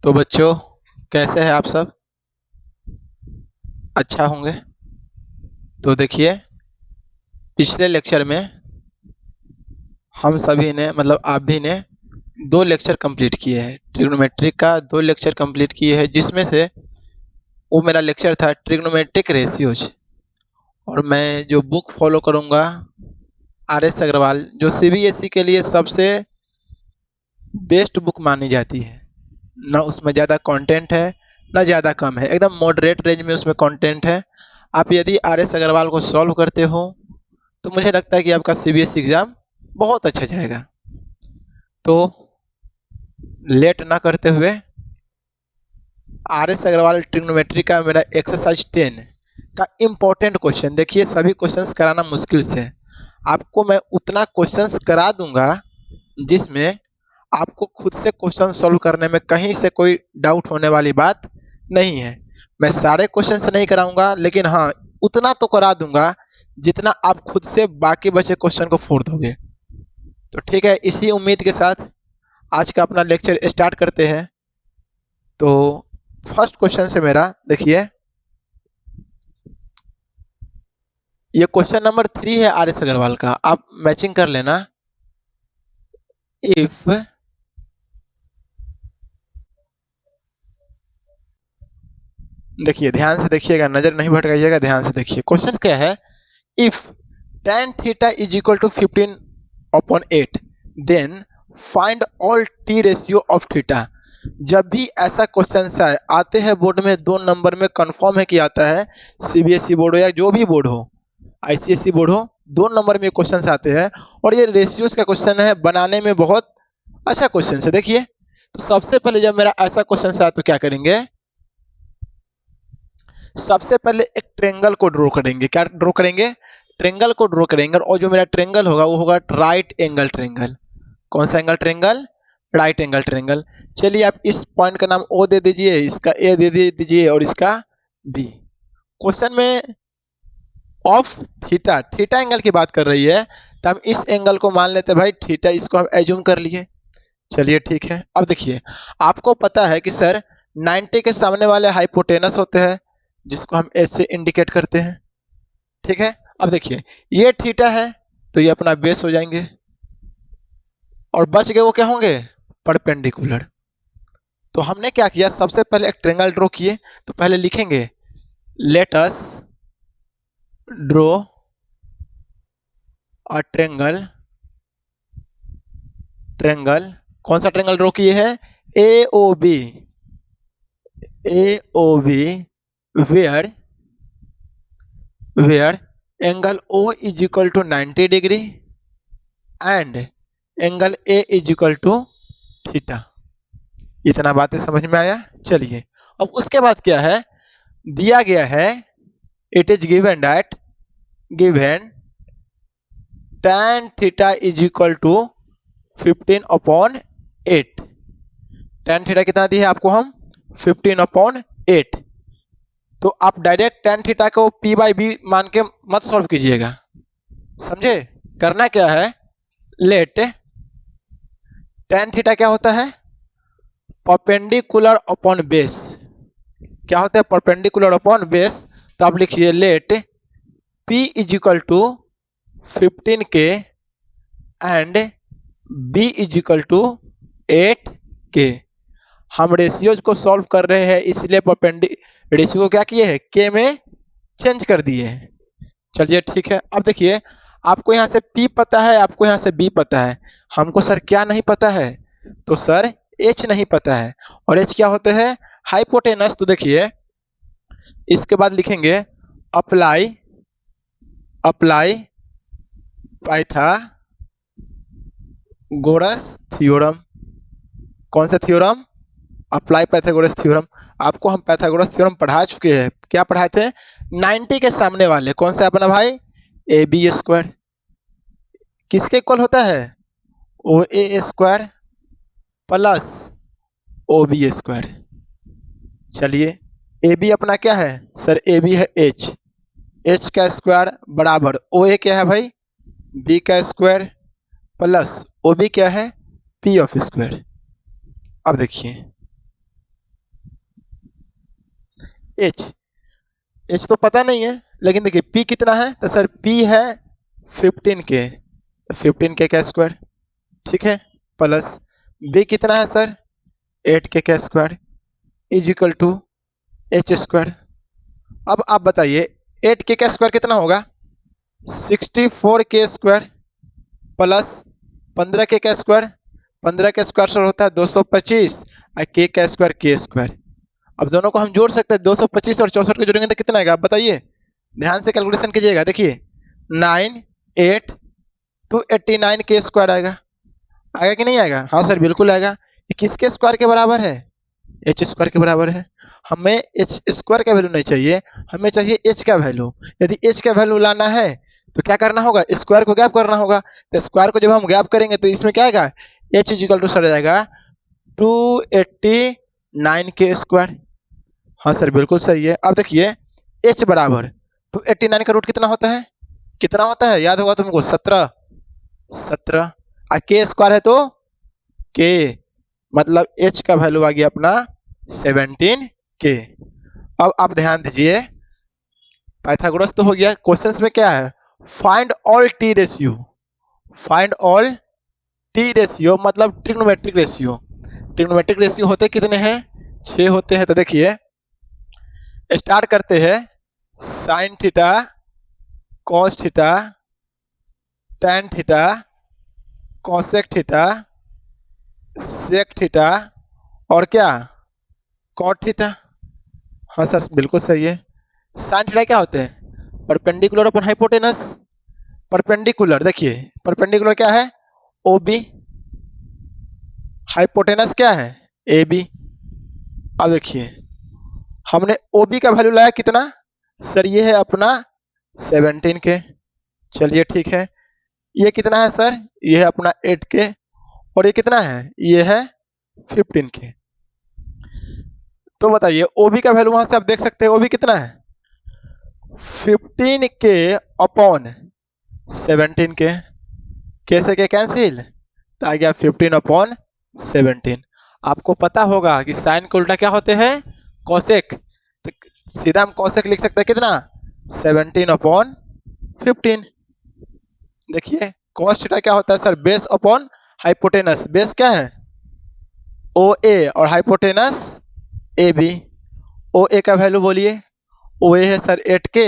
तो बच्चों, कैसे हैं आप सब? अच्छा होंगे। तो देखिए, पिछले लेक्चर में हम सभी ने मतलब आप भी ने 2 लेक्चर कंप्लीट किए हैं। ट्रिग्नोमेट्री का 2 लेक्चर कंप्लीट किए हैं, जिसमें से वो मेरा लेक्चर था ट्रिग्नोमेट्रिक रेशियोज। और मैं जो बुक फॉलो करूंगा, आर.एस. अग्रवाल, जो सीबीएसई के लिए सबसे बेस्ट बुक मानी जाती है। ना उसमें ज़्यादा कंटेंट है, ना ज़्यादा कम है, एकदम मॉडरेट रेंज में उसमें कंटेंट है। आप यदि आर.एस. अग्रवाल को सॉल्व करते हो तो मुझे लगता है कि आपका सीबीएसई एग्जाम बहुत अच्छा जाएगा। तो लेट ना करते हुए आर.एस. अग्रवाल ट्रिग्नोमेट्री का मेरा एक्सरसाइज 10 का इम्पोर्टेंट क्वेश्चन, देखिए सभी क्वेश्चंस कराना मुश्किल से है। आपको मैं उतना क्वेश्चंस करा दूंगा जिसमें आपको खुद से क्वेश्चन सॉल्व करने में कहीं से कोई डाउट होने वाली बात नहीं है। मैं सारे क्वेश्चन से नहीं कराऊंगा, लेकिन हाँ, उतना तो करा दूंगा जितना आप खुद से बाकी बचे क्वेश्चन को फोड़ दोगे। तो ठीक है, इसी उम्मीद के साथ आज का अपना लेक्चर स्टार्ट करते हैं। तो फर्स्ट क्वेश्चन से मेरा देखिए, ये क्वेश्चन नंबर 3 है आर.एस. अग्रवाल का, आप मैचिंग कर लेना। इफ देखिए, ध्यान से देखिएगा, नजर नहीं भटकाइएगा, ध्यान से देखिए। क्वेश्चन क्या है? If tan theta is equal to 15/8 then find all t ratio of theta. जब भी ऐसा क्वेश्चन आते हैं बोर्ड में 2 नंबर में, कंफर्म है कि आता है, सीबीएसई बोर्ड हो या जो भी बोर्ड हो, आईसीएसई बोर्ड हो, 2 नंबर में क्वेश्चन आते हैं। और ये रेशियोज का क्वेश्चन है, बनाने में बहुत अच्छा क्वेश्चन है। देखिए, तो सबसे पहले जब मेरा ऐसा क्वेश्चन आया तो क्या करेंगे? सबसे पहले एक ट्रेंगल को ड्रॉ करेंगे। क्या ड्रॉ करेंगे? ट्रेंगल को ड्रॉ करेंगे। और जो मेरा ट्रेंगल होगा वो होगा राइट एंगल ट्रेंगल। कौन सा angle triangle? Right angle triangle. चलिए, आप इस पॉइंट का नाम ओ दे दीजिए, इसका ए दे दीजिए और इसका बी। क्वेश्चन में ऑफ थीटा, थीटा एंगल की बात कर रही है, तो हम इस एंगल को मान लेते हैं भाई थीटा, इसको हम एज्यूम कर लिए। चलिए ठीक है। अब देखिए, आपको पता है कि सर 90 के सामने वाले हाइपोटेनस होते हैं, जिसको हम एच से इंडिकेट करते हैं। ठीक है। अब देखिए, ये थीटा है तो ये अपना बेस हो जाएंगे, और बच गए वो क्या होंगे? परपेंडिकुलर। तो हमने क्या किया, सबसे पहले एक ट्रेंगल ड्रॉ किए। तो पहले लिखेंगे let us draw a triangle. Triangle कौन सा ट्रेंगल ड्रॉ किए हैं? A O B. A O B where angle O is equal to 90 degree and angle A is equal to theta. इतना बातें समझ में आया? चलिए, अब उसके बाद क्या है, दिया गया है, it is given that given tan theta is equal to 15/8। tan theta कितना दिया है आपको? हम 15/8। तो आप डायरेक्ट tan थीटा को p बाई बी मान के मत सॉल्व कीजिएगा, समझे? करना क्या है, लेट tan थीटा क्या होता है? Perpendicular upon base. क्या होता है? Perpendicular upon base. तो आप लिखिए let p is equal to 15k and b is equal to 8k। हम रेशियोज को सॉल्व कर रहे हैं, इसलिए रेशियो को क्या किए हैं? k में चेंज कर दिए हैं। चलिए ठीक है। अब देखिए, आपको यहां से p पता है, आपको यहां से b पता है। हमको सर क्या नहीं पता है? तो सर h नहीं पता है। और h क्या होते हैं? हाइपोटेनस। तो देखिए, इसके बाद लिखेंगे अप्लाई पाइथागोरस थ्योरम। कौन सा थ्योरम? Apply Pythagoras theorem. आपको हम पाइथागोरस थ्योरम पढ़ा चुके हैं। क्या पढ़ाए थे? 90 के सामने वाले कौन सा अपना भाई? ए बी स्क्वायर किसके इक्वल होता है? O A square plus O B square. चलिए, ए बी अपना क्या है? सर ए बी है एच, एच का स्क्वायर बराबर ओ ए क्या है भाई? बी का स्क्वायर प्लस ओ बी क्या है, पी ऑफ स्क्वायर। अब देखिए एच, एच तो पता नहीं है, लेकिन देखिए पी कितना है, तो सर पी है 15K, 15K का स्क्वायर, ठीक है, प्लस बी कितना है सर 8K का square is equal to h square. अब आप बताइए 8K का स्क्वायर कितना होगा, 64K स्क्वायर प्लस 15K का स्क्वायर, 15 का स्क्वायर सर होता है 225 और K का स्क्वायर K स्क्वायर। अब दोनों को हम जोड़ सकते हैं, 225 और 64 को जोड़ेंगे तो कितना आएगा आप बताइए, ध्यान से कैलकुलेशन कीजिएगा। देखिए 9 8 289 के स्क्वायर आएगा, आएगा कि नहीं आएगा, हाँ सर बिल्कुल आएगा। ये किसके स्क्वायर के बराबर है, एच स्क्वायर के बराबर है। हमें एच स्क्वायर का वैल्यू नहीं चाहिए, हमें चाहिए एच का वैल्यू। यदि एच का वैल्यू लाना है तो क्या करना होगा, स्क्वायर को गैप करना होगा। तो स्क्वायर को जब हम गैप करेंगे तो इसमें क्या आएगा, h is equal to sir जाएगा 289 के स्क्वायर। हाँ सर बिल्कुल सही है। अब देखिए एच बराबर 289 का रूट कितना होता है, कितना होता है याद होगा तुमको, 17, 17 और के स्क्वायर है तो के, मतलब एच का वैल्यू आ गया अपना 17K। अब आप ध्यान दीजिए, पाइथागोरस तो हो गया, क्वेश्चंस में क्या है, find all t ratio, find all t ratio मतलब ट्रिग्नोमेट्रिक रेशियो। ट्रिग्नोमेट्रिक रेशियो होते कितने हैं, 6 होते हैं। तो देखिए स्टार्ट करते हैं, sine theta, cos theta, tan theta, cosec theta, sec theta और क्या, कॉट थीटा। हाँ सर बिल्कुल सही है। साइन थीटा क्या होते हैं, परपेंडिकुलर अपॉन हाइपोटेनस। परपेंडिकुलर देखिए परपेंडिकुलर क्या है, ओ बी, हाइपोटेनस क्या है, ए बी। अब देखिए हमने ओ बी का वैल्यू लाया कितना, सर ये है अपना 17K, चलिए ठीक है। ये कितना है सर, ये है अपना 8K और ये कितना है, ये है 15K। तो बताइए ओ बी का वैल्यू वहां से आप देख सकते हैं, ओ बी कितना है 15K अपॉन 17K, कैसे के कैंसिल, तो आ गया 15 अपॉन 17। आपको पता होगा कि साइन के उल्टा क्या होते हैं, कॉसेक, तो सीधा हम कॉसेक लिख सकते हैं कितना 17 अपॉन 15। देखिए कॉस थीटा क्या होता है sir, base upon hypotenuse, base क्या है ओ ए और हाइपोटेनस ए बी। ओ ए का वैल्यू बोलिए, ओ ए है सर 8K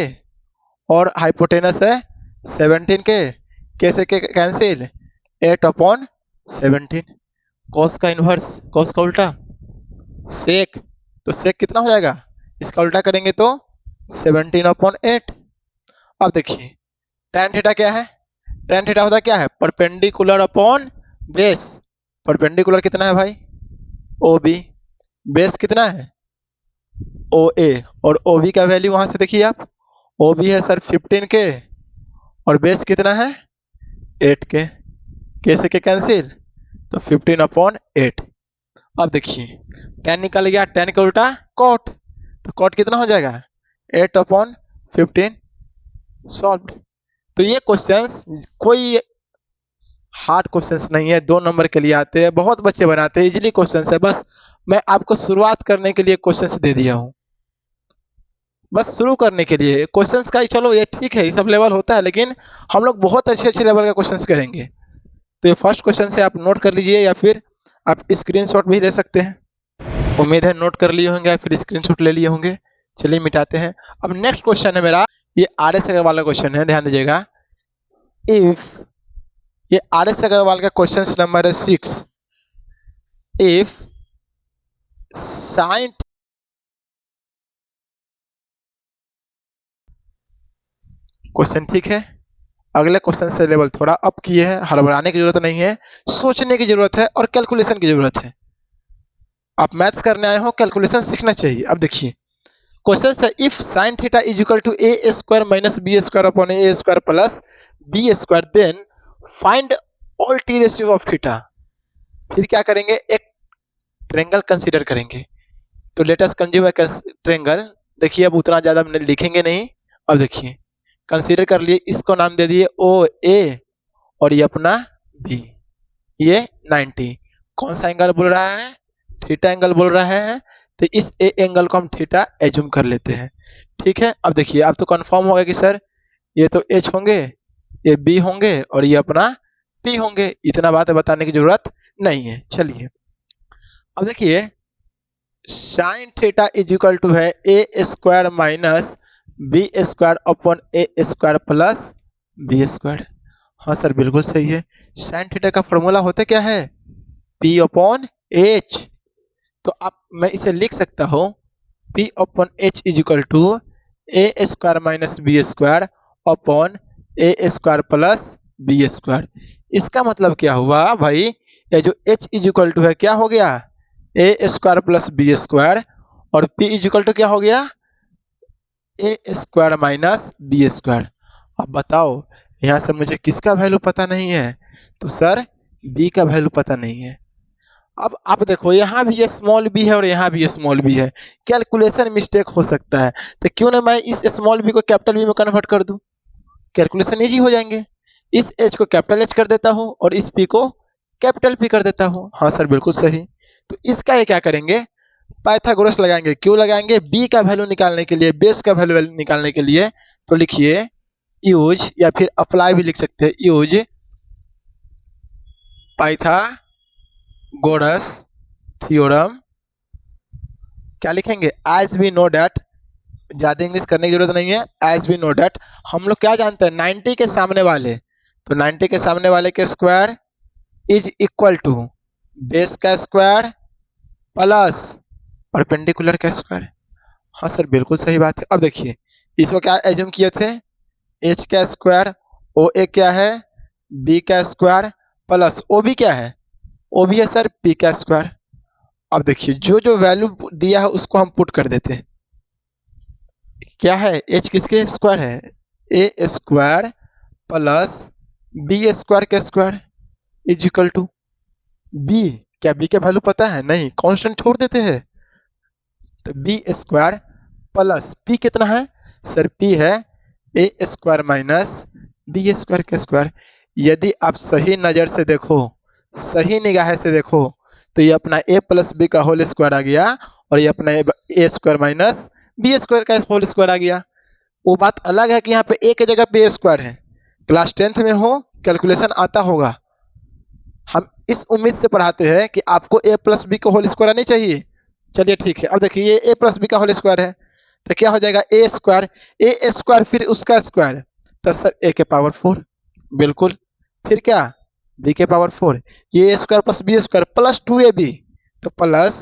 और हाइपोटेनस है 17K, कैसे के कैंसिल 8 अपॉन 17। कॉस का इनवर्स, कॉस का उल्टा सेक, तो सेक कितना हो जाएगा, इसका उल्टा करेंगे तो 17 अपॉन 8। अब देखिए tan थीटा क्या है, tan थीटा होता क्या है, परपेंडिकुलर अपॉन बेस। परपेंडिकुलर कितना है भाई, ओ बी, बेस कितना है ओ ए और ओ बी का वैल्यू वहां से देखिए आप, ओ बी है सर 15K और बेस कितना है 8K, कैसे के कैंसिल, तो 15 अपॉन 8। अब देखिए tan निकल गया, tan का उल्टा कॉट, तो कॉट कितना हो जाएगा 8 अपॉन 15, सॉल्व। तो ये क्वेश्चंस कोई हार्ड क्वेश्चंस नहीं है, 2 नंबर के लिए आते हैं, बहुत बच्चे बनाते हैं, इजीली क्वेश्चंस है। बस मैं आपको शुरुआत करने के लिए क्वेश्चंस दे दिया हूं, बस शुरू करने के लिए क्वेश्चंस का ही, चलो ये ठीक है, ये सब लेवल होता है, लेकिन हम लोग बहुत अच्छे अच्छे लेवल का क्वेश्चंस करेंगे। तो ये फर्स्ट क्वेश्चन से आप नोट कर लीजिए या फिर आप स्क्रीनशॉट भी ले सकते हैं। उम्मीद है नोट कर लिए होंगे या फिर स्क्रीनशॉट ले लिए होंगे। चलिए मिटाते हैं। अब नेक्स्ट क्वेश्चन है मेरा, ये आर एस अग्रवाल का क्वेश्चन है, ध्यान दीजिएगा। इफ, ये आर एस अग्रवाल का क्वेश्चन नंबर है 6, इफ साइन, क्वेश्चन ठीक है, अगले क्वेश्चन से लेवल थोड़ा अप किए हैं, हड़बड़ाने की जरूरत नहीं है, सोचने की जरूरत है और कैलकुलेशन की जरूरत है। आप मैथ्स करने आए हो, कैलकुलेशन सीखना चाहिए। अब देखिए क्वेश्चन है, if sine theta is equal to a square minus b square upon a square plus b square, then find all t ratio of theta. फिर क्या करेंगे, एक ट्रेंगल कंसीडर करेंगे। तो let us consume a triangle. देखिए अब उतना ज्यादा लिखेंगे नहीं। अब देखिए कंसीडर कर लिए, इसको नाम दे दिए ओ ए और ये अपना बी, ये 90। कौन सा एंगल बोल रहा है? थीटा एंगल बोल रहा है। तो इस ए एंगल को हम थीटा एज्यूम कर लेते हैं। ठीक है, अब देखिए अब तो कंफर्म हो गया कि सर ये तो एच होंगे, ये बी होंगे और ये अपना पी होंगे। इतना बात बताने की जरूरत नहीं है। चलिए अब देखिए sine theta is equal to है a square minus b square upon a square plus b square. हाँ सर बिल्कुल सही है। साइन थीटा का फॉर्मूला होता क्या है? P upon h. तो अब मैं इसे लिख सकता हूँ p upon h is equal to a square minus b square upon a square plus b square. इसका मतलब क्या हुआ भाई? ये जो एच इज इक्वल टू है क्या हो गया? ए स्क्वायर प्लस बी स्क्वायर और पी इज इक्वल टू क्या हो गया? ए स्क्वायर माइनस बी स्क्वायर। अब बताओ यहाँ से मुझे किसका वैल्यू पता नहीं है? तो सर बी का वैल्यू पता नहीं है। अब आप देखो यहाँ भी ये स्मॉल बी है और यहाँ भी ये स्मॉल बी है, कैलकुलेशन मिस्टेक हो सकता है। तो क्यों ना मैं इस स्मॉल बी को कैपिटल बी में कन्वर्ट कर दूं, कैलकुलेशन इजी हो जाएंगे। इस एच को कैपिटल एच कर देता हूँ और इस पी को कैपिटल पी कर देता हूँ। हाँ सर बिल्कुल सही। तो इसका ये क्या करेंगे? पाइथागोरस लगाएंगे। क्यों लगाएंगे? बी का वैल्यू निकालने के लिए, बेस का वैल्यू निकालने के लिए। तो लिखिए यूज या फिर अप्लाई भी लिख सकते हैं, यूज पाइथागोरस थ्योरम। क्या लिखेंगे? एज वी नो डैट, ज्यादा इंग्लिश करने की जरूरत नहीं है। एज वी नो डैट, हम लोग क्या जानते हैं? 90 के सामने वाले, तो 90 के सामने वाले के square is equal to base का स्क्वायर प्लस परपेंडिकुलर का स्क्वायर। हाँ सर बिल्कुल सही बात है। अब देखिए इसको क्या एज्यूम किए थे? एच का स्क्वायर, ओ ए क्या है? बी का स्क्वायर प्लस ओ बी क्या है? ओ बी है सर पी का स्क्वायर। अब देखिए जो जो वैल्यू दिया है उसको हम पुट कर देते हैं। क्या है? एच किसके स्क्वायर है? A square plus b square के square is equal to b. क्या बी का वैल्यू पता है? नहीं, कांस्टेंट छोड़ देते हैं। तो बी स्क्वायर प्लस पी कितना है? सर पी है a square minus b square के स्क्वायर। यदि आप सही नजर से देखो, सही निगाह से देखो, तो ये अपना ए प्लस बी का होल स्क्वायर आ गया और ये अपना ए स्क्वायर माइनस बी स्क्वायर का होल स्क्वायर आ गया। वो बात अलग है कि यहाँ पे ए की जगह पे ए स्क्वायर है। क्लास 10th में हो, कैलकुलेशन आता होगा। हम इस उम्मीद से पढ़ाते हैं कि आपको ए प्लस बी का होल स्क्वायर आनी चाहिए। चलिए ठीक है, अब देखिए ये ए प्लस बी का होल स्क्वायर है तो क्या हो जाएगा? ए स्क्वायर फिर उसका स्क्वायर, तो सर ए के पावर 4। बिल्कुल, फिर क्या? बी के पावर 4। ये a square plus b square plus 2ab, तो प्लस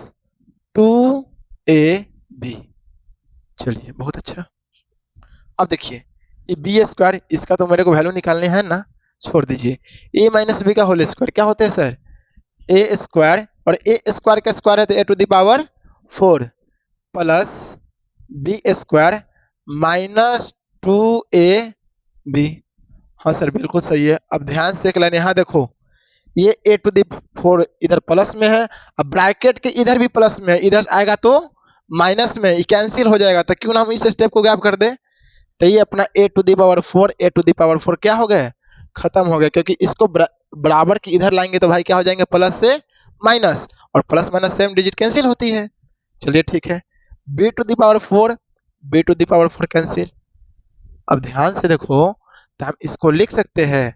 2ab। चलिए बहुत अच्छा। अब देखिए ये बी स्क्वायर, इसका तो मेरे को वैल्यू निकालने है ना, छोड़ दीजिए। ए माइनस बी का होल स्क्वायर क्या होता है सर? ए स्क्वायर और ए स्क्वायर का स्क्वायर है तो a to the power 4 plus b square minus 2ab। हाँ सर बिल्कुल सही है। अब ध्यान से एक लाइन यहाँ देखो, ये ए टू द 4 इधर प्लस में है, अब ब्रैकेट के इधर भी प्लस में है, इधर आएगा तो माइनस में, ये कैंसिल हो जाएगा। तो क्यों ना हम इस स्टेप को गैप कर दें। तो ये अपना a to the power 4, a to the power 4 क्या हो गया? खत्म हो गया, क्योंकि इसको बराबर की इधर लाएंगे तो भाई क्या हो जाएंगे? प्लस से माइनस, और plus minus same digit cancel होती है। चलिए ठीक है, b to the power 4, b to the power 4 cancel. अब ध्यान से देखो तो हम इसको लिख सकते हैं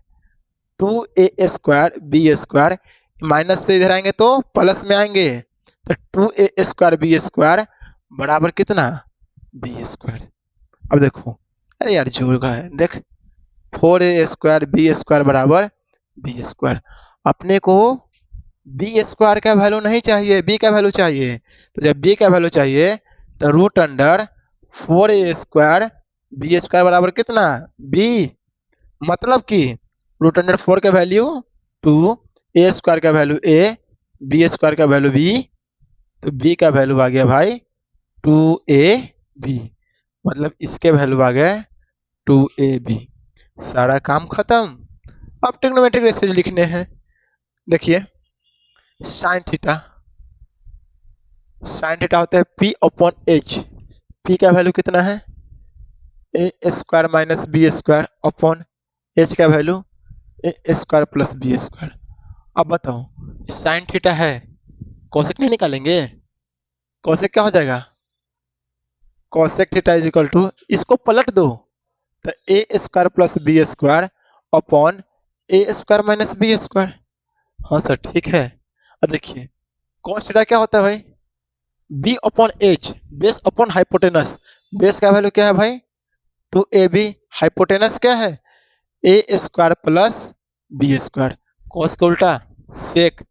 2a square b square, minus से इधर आएंगे तो प्लस में आएंगे, तो 2a स्क्वायर बी स्क्वायर बराबर कितना? B square. अब देखो, अरे यार जोड़ का है, देख 4a स्क्वायर बी स्क्वायर बराबर बी स्क्वायर। अपने को बी स्क्वायर का वैल्यू नहीं चाहिए, बी का वैल्यू चाहिए। तो जब बी का वैल्यू चाहिए तो root under 4a square b square बराबर कितना? बी। मतलब कि रूट अंडर 4 का वैल्यू 2, ए स्क्वायर का वैल्यू ए, बी स्क्वायर का वैल्यू बी, तो बी का वैल्यू आ गया भाई 2ab। मतलब इसके वैल्यू आ गए 2ab। सारा काम खत्म। अब ट्रिग्नोमेट्रिक रेशियो लिखने हैं। देखिए साइन थीटा, साइन थीटा होता है p अपॉन एच। p का वैल्यू कितना है? A square minus b square upon h का value a square plus b square. अब बताओ साइन थीटा है, कोसेक नहीं निकालेंगे? कोसेक क्या हो जाएगा? Cosec theta is equal to, इसको पलट दो तो a square plus b square upon a square minus b square. हाँ सर ठीक है। अब देखिए cos थीटा क्या होता है भाई? B upon h, base upon hypotenuse. Base का वैल्यू क्या है भाई? 2ab। हाइपोटेनस क्या है? A square plus b square. cos का उल्टा सेक।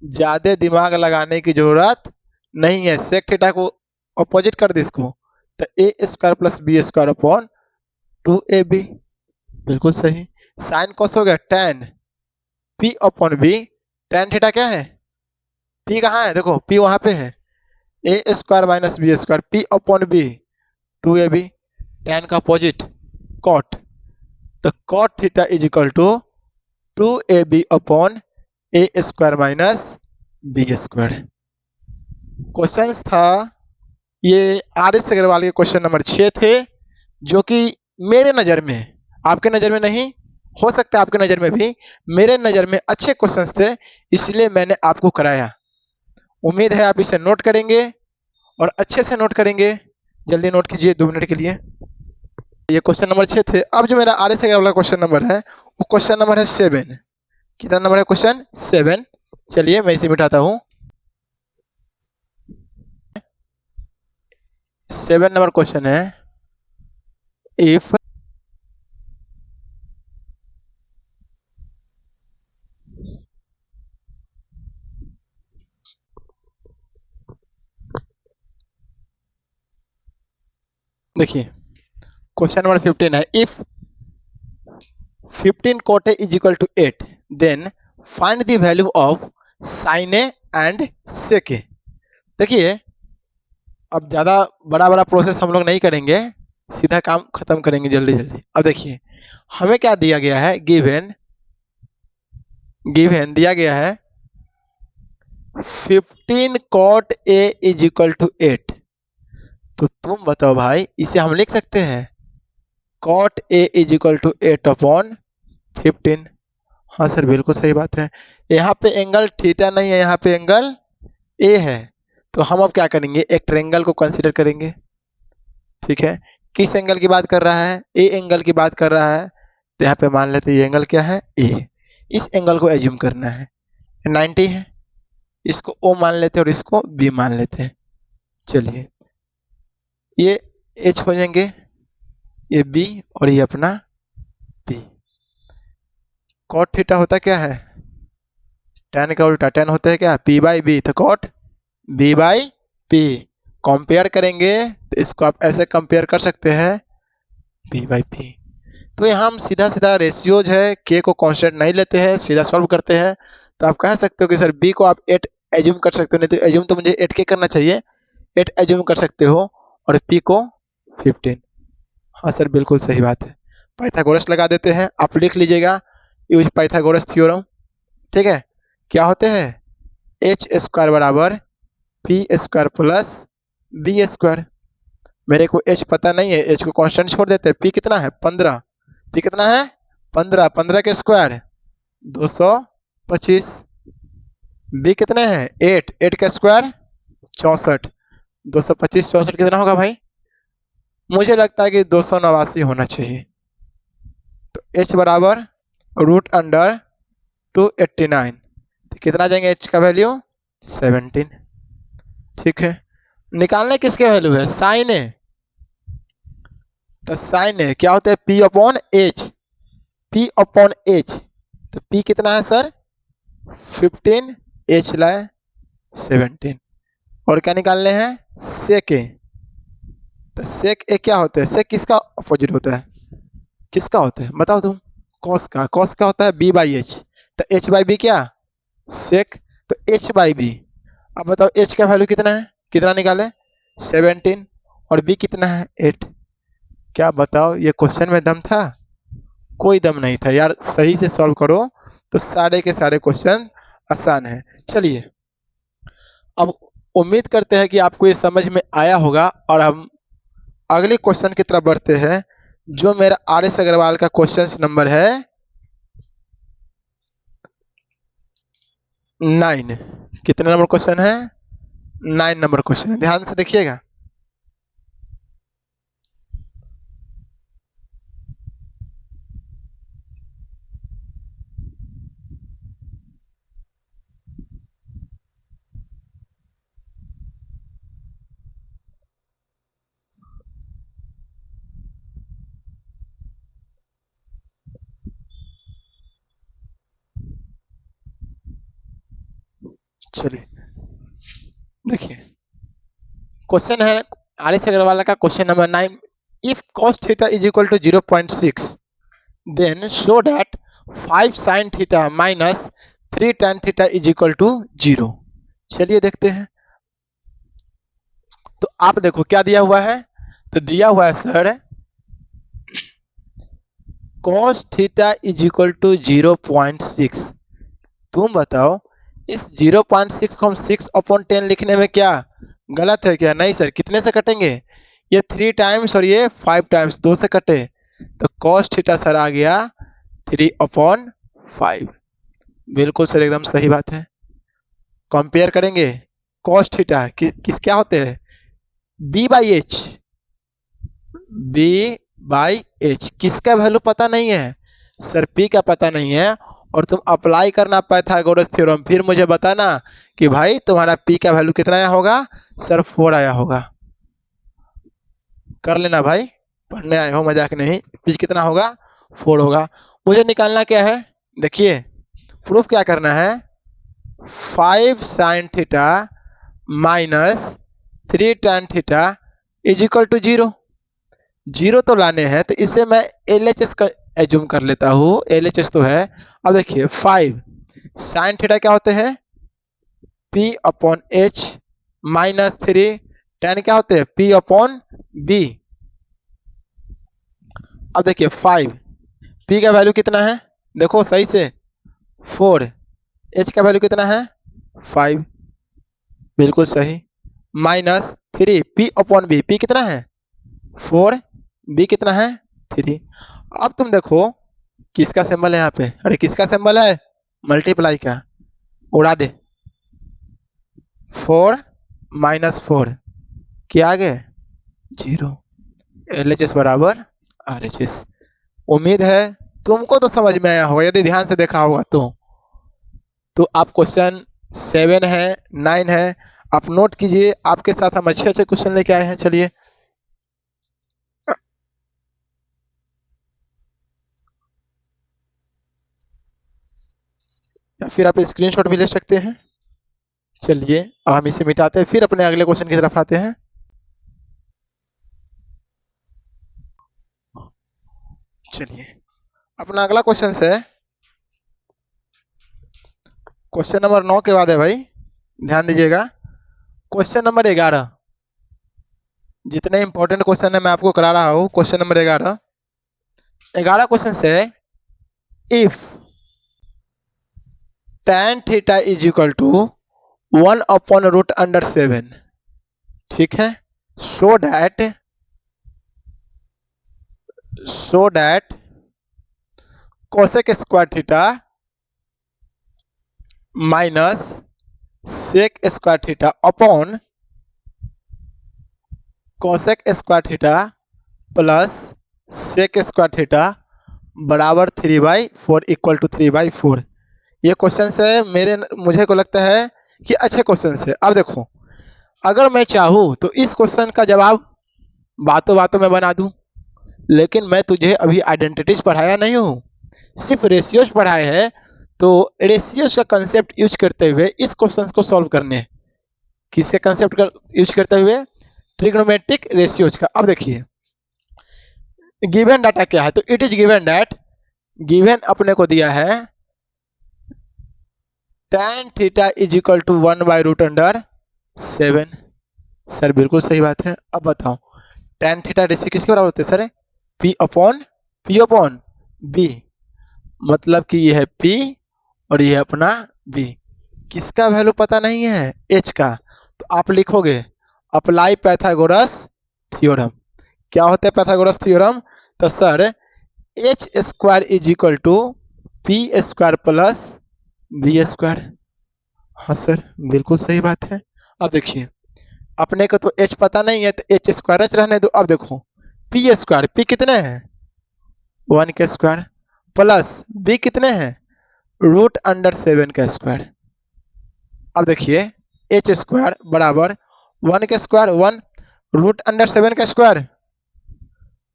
ज्यादा दिमाग लगाने की जरूरत नहीं है, सेक थीटा को अपोजिट कर दे इसको, तो a square plus b square upon 2ab। बिल्कुल सही। साइन कॉस हो गया tan p upon b. tan theta क्या है? p कहाँ है? देखो p वहां पे है, a square minus b square, p upon b 2ab। tan का अपोजिट cot, तो cot theta is equal to 2ab upon a square minus b square. Question था ये आर.एस. अग्रवाल के क्वेश्चन नंबर 6 थे, जो कि मेरे नज़र में, आपके नज़र में नहीं हो सकता, आपके नज़र में भी, मेरे नज़र में अच्छे क्वेश्चंस थे, इसलिए मैंने आपको कराया। उम्मीद है आप इसे नोट करेंगे और अच्छे से नोट करेंगे। जल्दी नोट कीजिए 2 मिनट के लिए। ये क्वेश्चन नंबर 6 थे। अब जो मेरा आर.एस. अग्रवाल वाला क्वेश्चन नंबर है वो क्वेश्चन नंबर है 7। कितना नंबर है? क्वेश्चन 7। चलिए मैं इसे मिटाता हूँ। 7 नंबर क्वेश्चन है, इफ देखिए क्वेश्चन नंबर 15 है, if 15 cot A is equal to 8 then find the value of sin A and sec A। देखिए अब ज्यादा बड़ा बड़ा प्रोसेस हम लोग नहीं करेंगे, सीधा काम खत्म करेंगे जल्दी जल्दी। अब देखिए हमें क्या दिया गया है, गिवन दिया गया है 15 cot A is equal to 8। तो तुम बताओ भाई, इसे हम लिख सकते हैं cot A is equal to 8 upon 15। हाँ सर बिल्कुल सही बात है। यहाँ पे एंगल थीटा नहीं है, यहाँ पे एंगल ए है, तो हम अब क्या करेंगे, एक ट्रायंगल को कंसीडर करेंगे। ठीक है, किस एंगल की बात कर रहा है? ए एंगल की बात कर रहा है, तो यहाँ पे मान लेते हैं ये एंगल क्या है? ए। इस एंगल को एज्यूम करना है 90 है, इसको ओ मान लेते हैं और इसको बी मान लेते हैं। चलिए ये एच हो जाएंगे, ये बी और ये अपना बी। कॉट थीटा होता क्या है? tan का उल्टा, tan होता है क्या? p बाई बी, तो cot b by p. Compare करेंगे तो इसको आप ऐसे कंपेयर कर सकते हैं b बाई पी। तो यहाँ हम सीधा सीधा रेशियोज है, k को कांस्टेंट नहीं लेते हैं, सीधा सॉल्व करते हैं। तो आप कह सकते हो कि सर b को आप 8 एज्यूम कर सकते हो, नहीं तो एज्यूम तो मुझे 8 के करना चाहिए, 8 एज्यूम कर सकते हो और p को 15। हाँ सर बिल्कुल सही बात है। पाइथागोरस लगा देते हैं, आप लिख लीजिएगा, यूज पाइथागोरस थ्योरम। ठीक है, क्या होते हैं? एच स्क्वायर बराबर p square plus b square. मेरे को एच पता नहीं है, एच को कांस्टेंट छोड़ देते हैं। पी कितना है? 15। पी कितना है? 15। 15 के स्क्वायर 225। बी कितने हैं? 8। 8 का स्क्वायर 64। 225 64 कितना होगा भाई? मुझे लगता है कि 289 होना चाहिए। तो एच बराबर रूट अंडर 289, कितना जाएंगे एच का वैल्यू? 17। ठीक है, निकालने किसके वैल्यू है? साइन ए। तो साइन ए क्या होता है? P upon H. P upon h, तो पी कितना है सर? 15, एच लाए 17। और क्या निकालने हैं? सेक ए। तो सेक ए क्या होता है? सेक किसका अपोजिट होता है? किसका होता है बताओ तुम? कॉस का। कॉस का होता है बी बाई एच, तो एच बाई बी क्या? सेक। तो एच बाई बी। अब बताओ एच का वैल्यू कितना है? कितना निकाले? 17। और बी कितना है? 8। क्या बताओ ये क्वेश्चन में दम था? कोई दम नहीं था यार। सही से सॉल्व करो तो सारे के सारे क्वेश्चन आसान है। चलिए अब उम्मीद करते हैं कि आपको ये समझ में आया होगा और हम अगले क्वेश्चन की तरफ बढ़ते हैं, जो मेरा आर.एस. अग्रवाल का क्वेश्चन नंबर है 9। कितने नंबर क्वेश्चन है? 9 नंबर क्वेश्चन है, ध्यान से देखिएगा। चलिए देखिए, क्वेश्चन है आरिश अग्रवाल का, question number 9। If cos theta is equal to 0.6 then show that 5 sin theta minus 3 tan theta is equal to 0। चलिए देखते हैं। तो आप देखो क्या दिया हुआ है। तो दिया हुआ है sir cos theta is equal to 0.6। तुम बताओ इस 0.6 को हम 6/10 लिखने में क्या गलत है क्या? नहीं सर। कितने से कटेंगे? ये 3 टाइम्स और ये 5 टाइम्स, 2 से कटे तो cos थीटा सर आ गया 3/5। बिल्कुल सर, एकदम सही बात है। कंपेयर करेंगे cos थीटा किस क्या होते हैं? b/h। b/h किसका वैल्यू पता नहीं है सर? p का पता नहीं है। और तुम अप्लाई करना पाइथागोरस थ्योरम, फिर मुझे बताना कि भाई तुम्हारा p का वैल्यू कितना आया होगा? सर 4 आया होगा। कर लेना भाई, पढ़ने आए हो, मजाक नहीं। p कितना होगा? 4 होगा। मुझे निकालना क्या है? देखिए प्रूफ क्या करना है। 5 sin theta minus 3 tan theta is equal to 0। 0 तो लाने हैं, तो इससे मैं LHS का एज्यूम कर लेता हूँ। LHS तो है। अब देखिए 5 sin थीटा क्या होते हैं? P/H माइनस 3 tan क्या होते हैं? P/B। अब देखिए 5 P का वैल्यू कितना है? देखो सही से 4। H का वैल्यू कितना है? 5। बिल्कुल सही। Minus 3 P/B। P कितना है? 4। B कितना है? 3। अब तुम देखो किसका सिंबल है यहाँ पे? अरे किसका सिंबल है? मल्टीप्लाई का। उड़ा दे। 4 माइनस 4 क्या आ गए? 0। LHS बराबर RHS। उम्मीद है तुमको तो समझ में आया होगा, यदि ध्यान से देखा होगा तो आप क्वेश्चन 7 है 9 है आप नोट कीजिए। आपके साथ हम अच्छे अच्छे क्वेश्चन लेके आए हैं। चलिए या फिर आप स्क्रीनशॉट भी ले सकते हैं। चलिए अब हम इसे मिटाते हैं, फिर अपने अगले क्वेश्चन की तरफ आते हैं। चलिए अपना अगला क्वेश्चन है क्वेश्चन नंबर 9 के बाद है भाई, ध्यान दीजिएगा। Question number 11। जितने इंपॉर्टेंट क्वेश्चन है मैं आपको करा रहा हूँ। Question number 11। 11 क्वेश्चन से if tan theta is equal to 1/√7। ठीक है। So that cosec square theta minus sec square theta upon cosec square theta plus sec square theta बराबर 3/4 इक्वल टू 3/4। ये क्वेश्चन है मुझे को लगता है कि अच्छे क्वेश्चन है। अब देखो अगर मैं चाहूँ तो इस क्वेश्चन का जवाब बातों बातों में बना दूं, लेकिन मैं तुझे अभी आइडेंटिटीज पढ़ाया नहीं हूँ, सिर्फ रेशियोज पढ़ाए हैं। तो रेशियोज का कंसेप्ट यूज करते हुए इस क्वेश्चन को सॉल्व करने, किसके कंसेप्ट का यूज करते हुए? ट्रिग्नोमेट्रिक रेशियोज का। अब देखिए गिवन डाटा क्या है। तो it is given that, given अपने को दिया है tan theta is equal to 1/√7। Sir बिल्कुल सही बात है। अब बताओ tan थीटा रेशियो किसके बराबर होते हैं सर? P/B। मतलब कि ये है P और ये है अपना B। किसका वैल्यू पता नहीं है? H का। तो आप लिखोगे अप्लाई पैथागोरस थ्योरम। क्या होता है पैथागोरस थ्योरम? तो sir H² is equal to P² plus B²। हाँ सर, बिल्कुल सही बात है। अब देखिए, अपने को तो h पता नहीं है, तो h स्क्वायर h रहने दो। अब देखो, p स्क्वायर, p कितने हैं, 1 का स्क्वायर, प्लस b कितने हैं, √7 का स्क्वायर। अब देखिए, h स्क्वायर बराबर 1 का स्क्वायर, 1 √7 का स्क्वायर।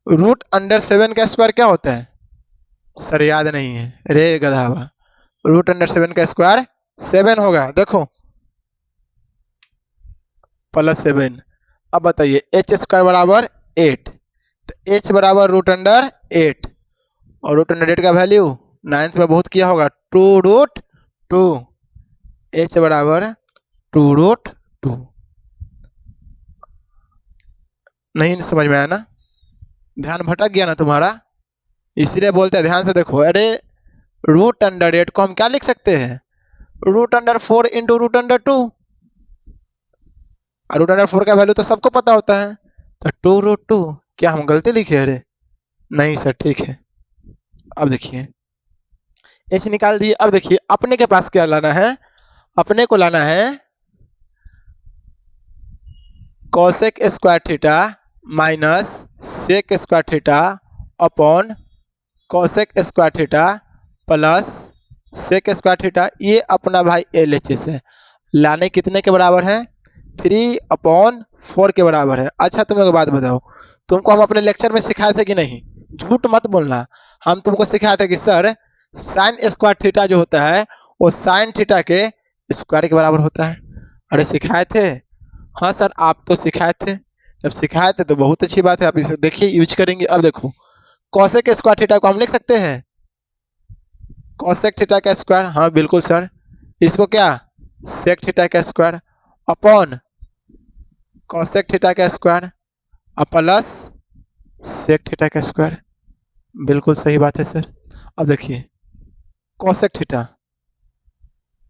√7 का स्क्वायर क्या होता है सर, याद नहीं है, रे गधावा। √7 का स्क्वायर 7 होगा, देखो, +7। अब बताइए, h स्क्वायर बराबर 8, तो h बराबर √8, और √8 का वैल्यू 9 में बहुत किया होगा, 2√2। h बराबर 2√2। नहीं समझ में आया ना, ध्यान भटक गया ना तुम्हारा, इसलिए बोलते हैं ध्यान से देखो। अरे, √8 को हम क्या लिख सकते हैं, √4 इंटू √2। और √4 का वैल्यू तो सबको पता होता है, तो 2√2। क्या हम गलती लिखे, अरे नहीं सर, ठीक है। अब देखिए, h निकाल दिए। अब देखिए, अपने के पास क्या लाना है, अपने को लाना है cosec square theta minus sec square theta upon cosec square theta plus sec square theta. ये अपना भाई LHS है, लाने कितने के बराबर है, 3/4 के बराबर है। अच्छा, तुम एक बात बताओ, तुमको हम अपने लेक्चर में सिखाए थे कि नहीं, झूठ मत बोलना। हम तुमको सिखाए थे कि सर साइन स्क्वायर थीटा जो होता है वो साइन थीटा के स्क्वायर के बराबर होता है। अरे सिखाए थे, हाँ सर, आप तो सिखाए थे। जब सिखाए थे तो बहुत अच्छी बात है, आप इसे देखिए, यूज करेंगे। अब देखो, कोसेक स्क्वायर थीटा को हम लिख सकते हैं कोसेक थीटा का स्क्वायर, हाँ बिल्कुल सर। इसको क्या, सेक थीटा का स्क्वायर अपॉन कोसेक थीटा का स्क्वायर प्लस सेक थीटा का स्क्वायर। बिल्कुल सही बात है सर। अब देखिए, cosec theta,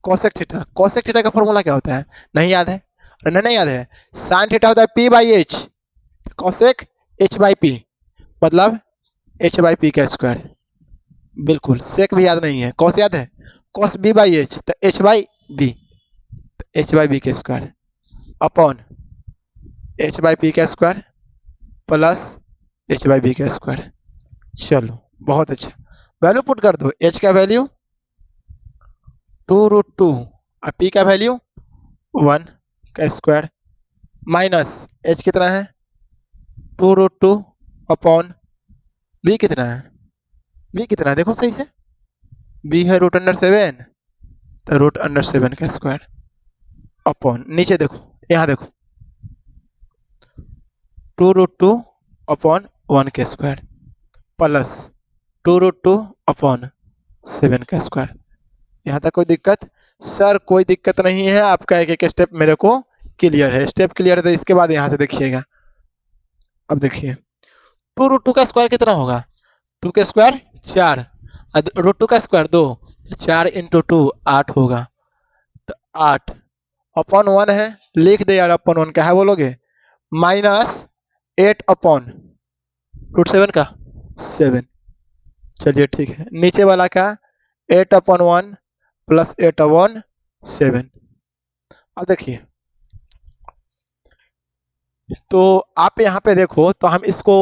cosec theta, cosec theta का फॉर्मूला क्या होता है, नहीं याद है, अरे नहीं याद है, साइन थीटा होता है p/h, कोसेक h/p, मतलब h/p का स्क्वायर। बिल्कुल, सेक भी याद नहीं है, कॉस याद है, कॉस b/h, तो h/b, h/b का स्क्वायर अपॉन h/p का स्क्वायर प्लस h/b का स्क्वायर। चलो, बहुत अच्छा, वैल्यू पुट कर दो। h का वैल्यू 2√2 और p का वैल्यू 1 का स्क्वायर माइनस h कितना है, 2√2 अपॉन b कितना है, b कितना है देखो सही से, b है √7, तो √7 का स्क्वायर अपॉन, नीचे देखो, यहाँ देखो, 2√2 अपॉन 1 का स्क्वायर प्लस 2√2 अपॉन 7 का स्क्वायर। यहाँ तक कोई दिक्कत, सर कोई दिक्कत नहीं है, आपका एक एक स्टेप मेरे को क्लियर है, स्टेप क्लियर है। तो इसके बाद यहाँ से देखिएगा, अब देखिए, 2√2 का स्क्वायर कितना होगा, 2 का स्क्वायर 4, √2 का स्क्वायर 2, 4 इंटू 2 8 होगा, तो 8 अपॉन 1 है, लिख दे यार, अपॉन 1 क्या है बोलोगे, माइनस 8 अपॉन √7 का 7। चलिए ठीक है, नीचे वाला का 8/1 प्लस 8/7। अब देखिए, तो आप यहाँ पे देखो, तो हम इसको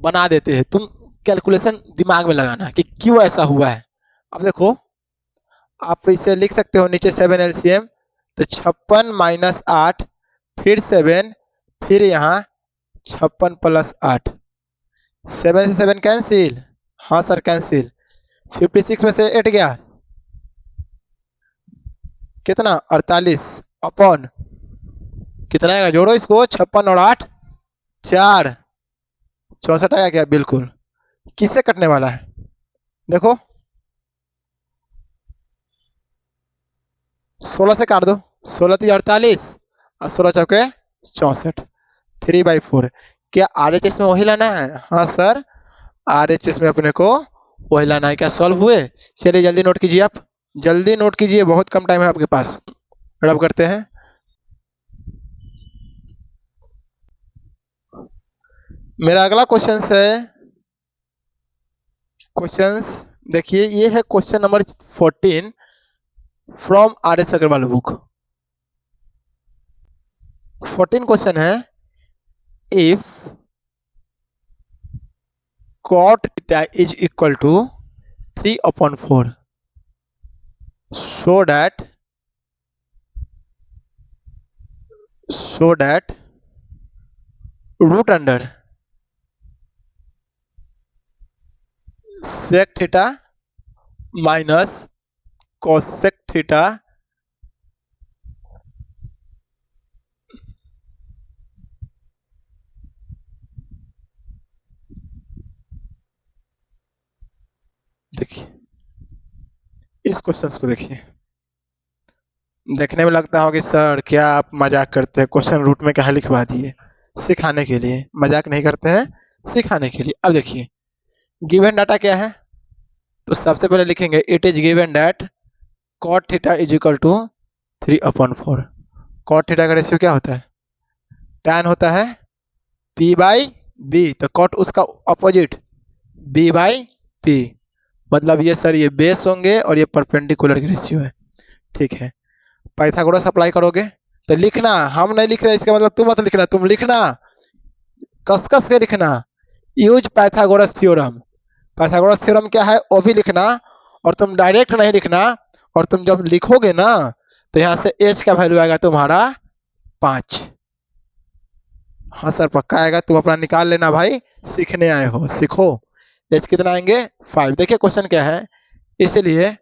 बना देते हैं, तुम कैलकुलेशन दिमाग में लगाना कि क्यों ऐसा हुआ है। अब देखो, आप इसे लिख सकते हो नीचे 7 LCM, तो 56 माइनस 8 फिर 7 फिर यहाँ 56 प्लस 8, 7 से 7 कैंसिल, हाँ सर कैंसिल, 56 में से 8 गया, कितना 48 अपॉन कितना आएगा, जोड़ो इसको, 56 और 8 4, 64 आया क्या, बिल्कुल। किससे कटने वाला है, देखो 16 से काट दो, 16 48 और 16 चौके 64, 3/4। क्या RHS में वही लाना है, हाँ सर, RHS में अपने को वही लाना है। क्या सॉल्व हुए, चलिए जल्दी नोट कीजिए, आप जल्दी नोट कीजिए, बहुत कम टाइम है आपके पास। रब करते हैं, मेरा अगला क्वेश्चन है, क्वेश्चंस देखिए, ये है question number 14। From R S Agarwal book. 14 question है, if cot theta is equal to 3/4, so that root under sec theta minus cosec theta देखिए इस क्वेश्चन को देखिए, देखने में लगता होगा कि सर क्या आप मजाक करते हैं, क्वेश्चन रूट में क्या लिखवा दिए, सिखाने के लिए, मजाक नहीं करते हैं, सिखाने के लिए। अब देखिए गिवन डाटा क्या है, तो सबसे पहले लिखेंगे it is given that cot theta is equal to 3/4। cot theta का रेशियो क्या होता है, tan होता है p बाई बी, तो cot उसका अपोजिट b बाई p, मतलब ये सर ये बेस होंगे और ये परपेंडिकुलर की रेशियो है। ठीक है, पाइथागोरस अप्लाई करोगे तो लिखना, हम नहीं लिख रहे, इसका मतलब तुम मत लिखना, तुम लिखना कस कस के लिखना, use Pythagoras theorem. Pythagoras theorem क्या है वो भी लिखना, और तुम डायरेक्ट नहीं लिखना, और तुम जब लिखोगे ना तो यहाँ से h का वैल्यू आएगा तुम्हारा 5। हाँ सर पक्का आएगा, तुम अपना निकाल लेना भाई, सीखने आए हो सीखो। h कितना आएंगे 5। देखिए क्वेश्चन क्या है, इसलिए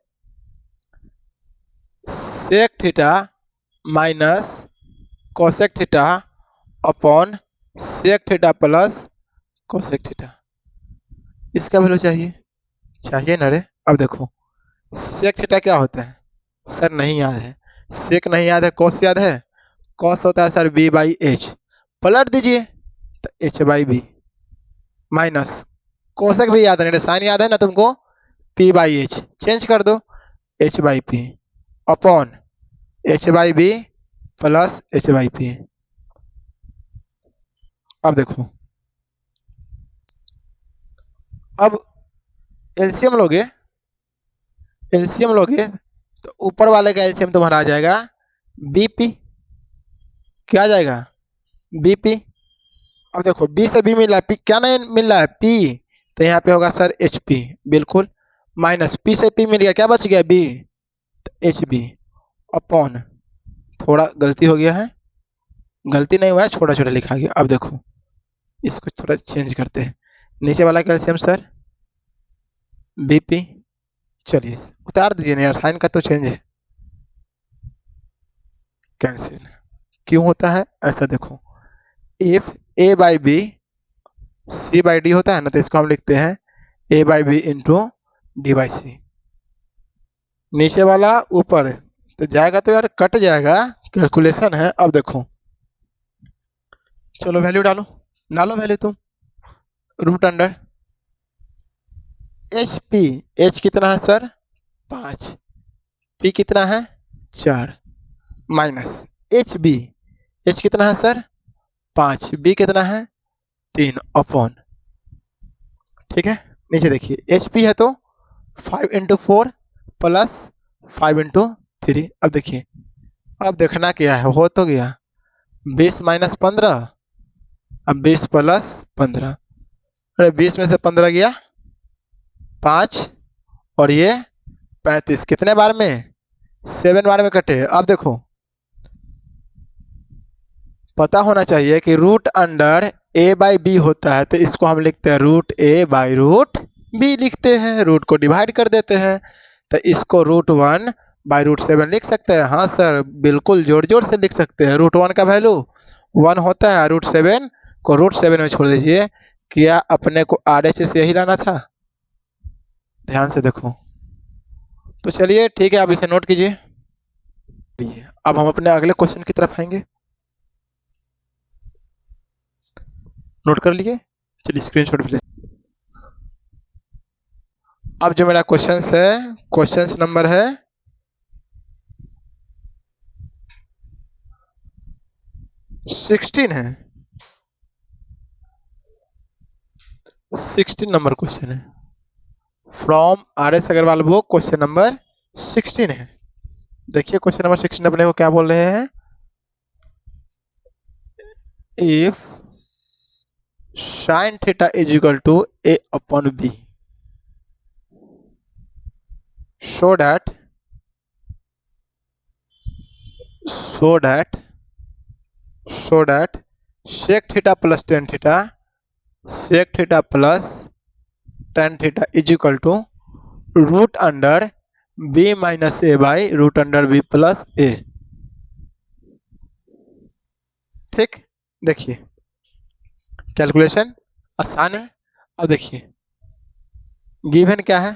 sec theta minus cosec theta upon sec theta plus cosec theta, इसका वैल्यू चाहिए ना रे। अब देखो सेक थीटा क्या होता है सर, नहीं याद है, सेक नहीं याद है, कॉस याद है, कॉस होता है सर b बाई एच, पलट दीजिए तो h by b, minus cosec भी याद है, साइन याद है ना तुमको, p बाई एच, चेंज कर दो h by p upon h by b plus h by p. अब देखो, अब एलसीएम लोगे तो ऊपर वाले का एलसीएम तुम्हारा आ जाएगा बीपी, क्या आ जाएगा बीपी। अब देखो बी से बी मिल रहा है, पी क्या नहीं मिल रहा है पी, तो यहाँ पे होगा सर एच पी, बिल्कुल, माइनस पी से पी मिल गया, क्या बच गया बी, एच बी अपॉन, थोड़ा गलती हो गया है, गलती नहीं हुआ है, छोटा छोटा लिखा गया। अब देखो इसको थोड़ा चेंज करते हैं, नीचे वाला कैल्शियम सर बीपी, चलिए उतार दीजिए ना यार, साइन का तो चेंज है, कैंसिल क्यों होता है ऐसा, देखो if a by b c by d होता है ना, तो इसको हम लिखते हैं a by b into d by c, नीचे वाला ऊपर तो जाएगा तो यार कट जाएगा, कैलकुलेशन है। अब देखो चलो वैल्यू डालो वैल्यू तुम, root under h p, h कितना है सर 5, पी कितना है 4, माइनस एच बी, एच कितना है सर 5, बी कितना है 3 अपॉन, ठीक है नीचे देखिए एच पी है तो 5 इंटू 4 प्लस 5 इंटू 3। अब देखिए, अब देखना क्या है, हो तो गया 20 माइनस 15, अब 20 प्लस 15, अरे 20 में से 15 गया 5, और ये 35, कितने बार में 7 बार में कटे। अब देखो पता होना चाहिए कि root under a by b होता है, तो इसको हम लिखते हैं root a by root b लिखते हैं, रूट को डिवाइड कर देते हैं, तो इसको रूट 1 बाई रूट 7 लिख सकते हैं। हाँ सर बिल्कुल जोर जोर से लिख सकते हैं, रूट 1 का वैल्यू 1 होता है, रूट 7 को रूट 7 में छोड़ दीजिए, क्या अपने को RHS यही लाना था, ध्यान से देखो। तो चलिए ठीक है, आप इसे नोट कीजिए। अब हम अपने अगले क्वेश्चन की तरफ आएंगे, नोट कर लिए, चलिए स्क्रीनशॉट भी ले। अब जो मेरा क्वेश्चन है, क्वेश्चन नंबर है 16 है, 16 नंबर क्वेश्चन है, from RS Agarwal book, question number 16 है। देखिए क्वेश्चन नंबर 16 अपने को क्या बोल रहे हैं, if sin theta is equal to a upon b so that so that so that sec theta plus tan theta sec theta plus tan theta is equal to root under b minus a by root under b plus a. ठीक, देखिए calculation आसान है। अब देखिए given क्या है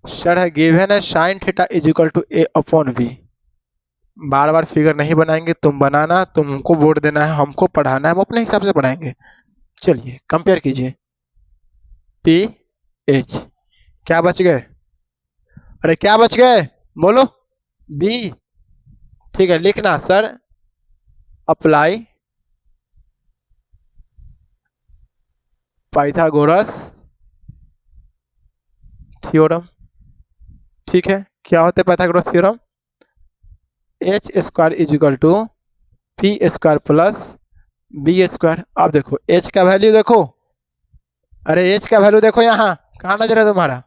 sir, है given है sine theta is equal to a upon b. बार बार फिगर नहीं बनाएंगे, तुम बनाना, तुमको बोर्ड देना है, हमको पढ़ाना है, हम अपने हिसाब से पढ़ाएंगे। चलिए कंपेयर कीजिए, पी एच क्या बच गए, अरे क्या बच गए बोलो, बी। ठीक है, लिखना सर अप्लाई पाइथागोरस थ्योरम। ठीक है, क्या होता है Pythagoras theorem, h square is equal to p square plus b square. अब देखो एच का वैल्यू देखो, अरे एच का वैल्यू देखो, यहाँ कहाँ नजर है तुम्हारा,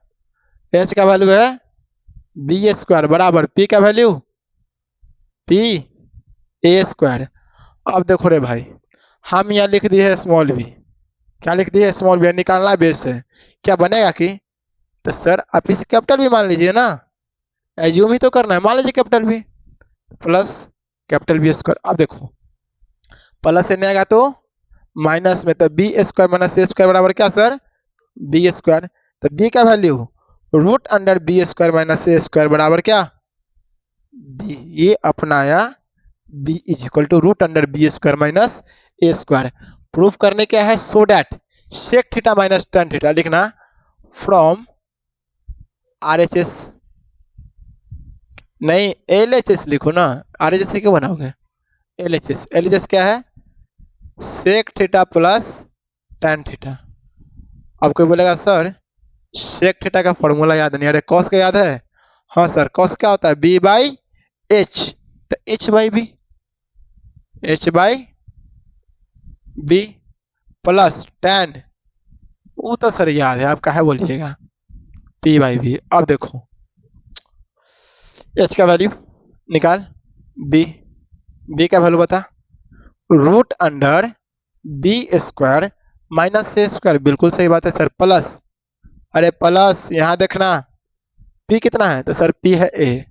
एच का वैल्यू है बी स्क्वायर बराबर पी का वैल्यू पी ए स्क्वायर। अब देखो रे भाई, हम यहाँ लिख दिए है स्मॉल बी, क्या लिख दिए स्मॉल बी, निकालना बेस है, क्या बनेगा कि, तो सर आप इसे कैपिटल भी मान लीजिए ना, एज्यूम ही तो करना है, मान लीजिए capital b plus capital b square. अब देखो प्लस से नहीं आएगा तो माइनस में, तो b square minus a square बराबर क्या सर, बी स्क्वायर। तो बी का value root under b square minus a square बराबर क्या, बी। ये अपनाया b is equal to root under b square minus a square. Proof करने क्या है, so that sec theta minus tan theta लिखना फ्रॉम आर एच एस, नहीं L H S लिखो ना, आर एच एस क्यों बनाओगे, L H S. L H s क्या है, sec theta plus tan theta. अब कोई बोलेगा सर सेक थीटा का फॉर्मूला याद नहीं, अरे कॉस का याद है, हाँ सर कॉस क्या होता है, बी बाई एच, तो h by b, h by b plus tan, वो तो सर याद है, आप काहे बोलिएगा, पी बाई बी। अब देखो एच का वैल्यू निकाल, बी, बी का वैल्यू बता, root under b square minus a square, बिल्कुल सही बात है सर, प्लस, अरे प्लस यहाँ देखना पी कितना है, तो सर पी है ए।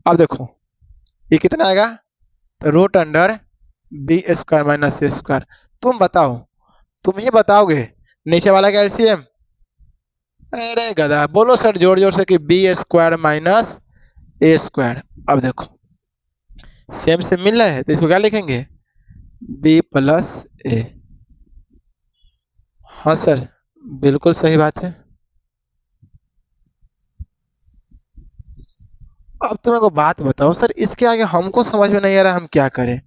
अब देखो ये कितना आएगा, तो root under b square minus a square. तुम बताओ, तुम ही बताओगे नीचे वाला का एलसीएम, अरे गधा बोलो सर जोर जोर से कि B square minus a square. अब देखो सेम से मिल रहा है, तो इसको क्या लिखेंगे, बी प्लस ए। हाँ सर बिल्कुल सही बात है। अब तुम को बात बताओ सर, इसके आगे हमको समझ में नहीं आ रहा हम क्या करें,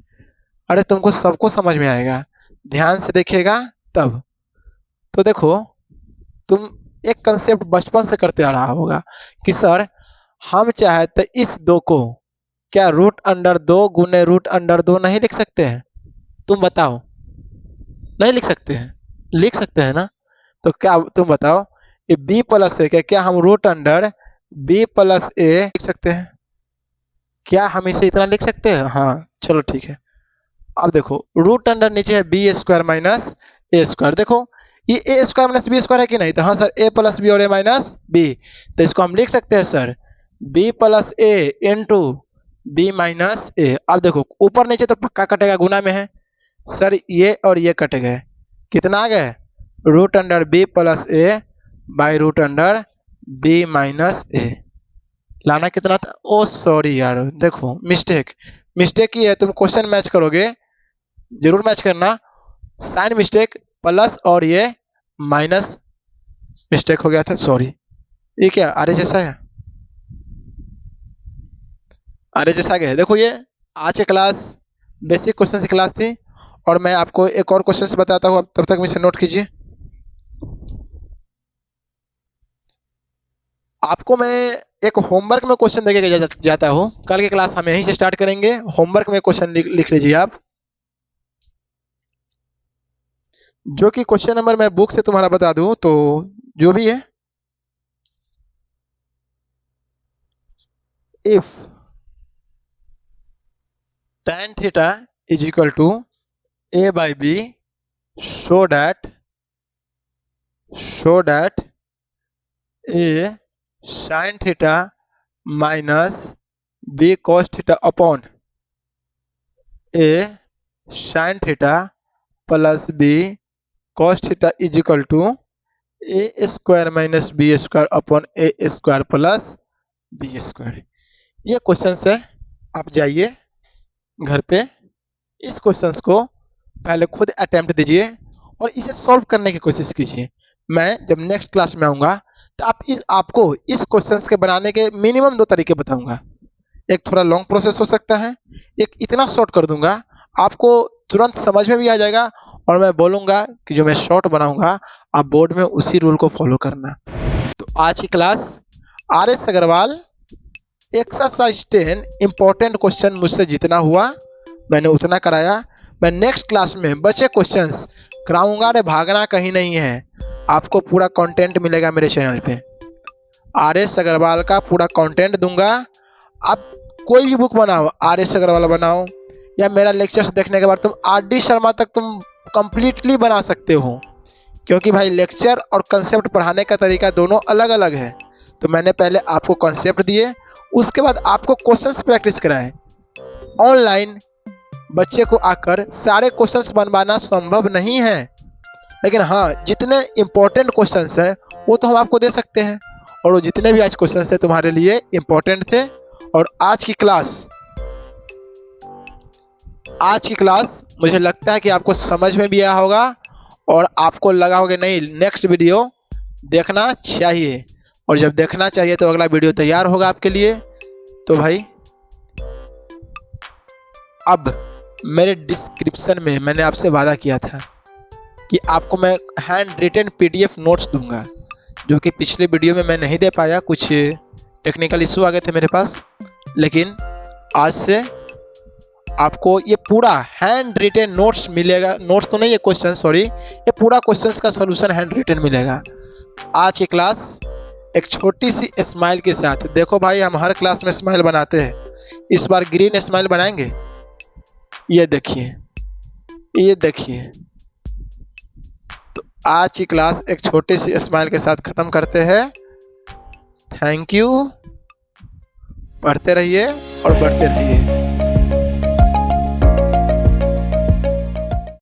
अरे तुमको सबको समझ में आएगा, ध्यान से देखिएगा तब। तो देखो तुम एक कंसेप्ट बचपन से करते आ रहा होगा कि सर हम चाहे तो इस दो को क्या रूट अंडर दो गुने रूट अंडर दो नहीं लिख सकते हैं, तुम बताओ, नहीं लिख सकते हैं, लिख सकते हैं ना, तो क्या तुम बताओ, ये बी प्लस ए क्या हम रूट अंडर बी प्लस ए लिख सकते हैं, क्या हम इसे इतना लिख सकते हैं, हाँ चलो ठीक है। अब देखो रूट अंडर नीचे है B square minus a square, देखो ये a square minus b square है कि नहीं, तो हाँ सर ए प्लस बी और ए माइनस बी, तो इसको हम लिख सकते हैं सर बी प्लस ए इंटू बी माइनस ए। अब देखो ऊपर नीचे तो पक्का कटेगा, गुना में है सर, ये और ये कट गए, कितना आ गए, root under B plus A by root under B minus A. लाना कितना था, ओ सॉरी यार, देखो मिस्टेक, मिस्टेक ही है, तुम क्वेश्चन मैच करोगे जरूर मैच करना, साइन मिस्टेक प्लस और ये माइनस मिस्टेक हो गया था, सॉरी। ये क्या आरे जैसा है, आरे जैसा गया है, देखो ये आज की क्लास बेसिक क्वेश्चन की क्लास थी, और मैं आपको एक और क्वेश्चन बताता हूँ, तब तक मुझे नोट कीजिए। आपको मैं एक होमवर्क में क्वेश्चन देके जाता हूँ। कल की क्लास हम यहीं से स्टार्ट करेंगे। होमवर्क में क्वेश्चन लिख लीजिए आप, जो कि क्वेश्चन नंबर मैं बुक से तुम्हारा बता दूं तो जो भी है, if tan theta is equal to a by b so that a sin theta minus b cos theta upon a sin theta plus b cos theta is equal to a square minus b square upon a square plus b square. ये question है। आप जाइए घर पे, इस questions को पहले खुद अटेम्प्ट दीजिए और इसे सॉल्व करने की कोशिश कीजिए। मैं जब नेक्स्ट क्लास में आऊँगा तो आपको इस क्वेश्चंस के बनाने के मिनिमम 2 तरीके बताऊंगा। एक थोड़ा लॉन्ग प्रोसेस हो सकता है, एक इतना शॉर्ट कर दूंगा आपको तुरंत समझ में भी आ जाएगा, और मैं बोलूंगा कि जो मैं शॉर्ट बनाऊंगा आप बोर्ड में उसी रूल को फॉलो करना। तो आज की class RS Agarwal exercise 10 important question मुझसे जितना हुआ मैंने उतना कराया। मैं नेक्स्ट क्लास में बचे क्वेश्चंस कराऊंगा। अरे भागना कहीं नहीं है, आपको पूरा कंटेंट मिलेगा मेरे चैनल पे। RS अग्रवाल का पूरा कंटेंट दूंगा। आप कोई भी बुक बनाओ, RS अग्रवाल बनाओ, या मेरा लेक्चर्स देखने के बाद तुम RD शर्मा तक तुम कंप्लीटली बना सकते हो, क्योंकि भाई लेक्चर और कंसेप्ट पढ़ाने का तरीका दोनों अलग अलग है। तो मैंने पहले आपको कंसेप्ट दिए, उसके बाद आपको क्वेश्चंस प्रैक्टिस कराए। ऑनलाइन बच्चे को आकर सारे क्वेश्चंस बनवाना संभव नहीं है, लेकिन हाँ जितने इंपॉर्टेंट क्वेश्चंस हैं वो तो हम आपको दे सकते हैं, और वो जितने भी आज क्वेश्चंस थे तुम्हारे लिए इंपॉर्टेंट थे। और आज की क्लास मुझे लगता है कि आपको समझ में भी आया होगा, और आपको लगा होगा नहीं नेक्स्ट वीडियो देखना चाहिए, और जब देखना चाहिए तो अगला वीडियो तैयार होगा आपके लिए। तो भाई अब मेरे डिस्क्रिप्शन में मैंने आपसे वादा किया था कि आपको मैं हैंड रिटन PDF नोट्स दूंगा, जो कि पिछले वीडियो में मैं नहीं दे पाया, कुछ टेक्निकल इशू आ गए थे मेरे पास। लेकिन आज से आपको ये पूरा हैंड रिटन नोट्स मिलेगा। नोट्स तो नहीं है, क्वेश्चन, सॉरी, ये पूरा क्वेश्चंस का सॉल्यूशन हैंड रिटन मिलेगा। आज की क्लास एक छोटी सी स्माइल के साथ, देखो भाई हम हर क्लास में स्माइल बनाते हैं, इस बार ग्रीन स्माइल बनाएंगे। ये देखिए, ये देखिए। तो आज की क्लास एक छोटी सी स्माइल के साथ खत्म करते हैं। Thank you. पढ़ते रहिए और बढ़ते रहिए।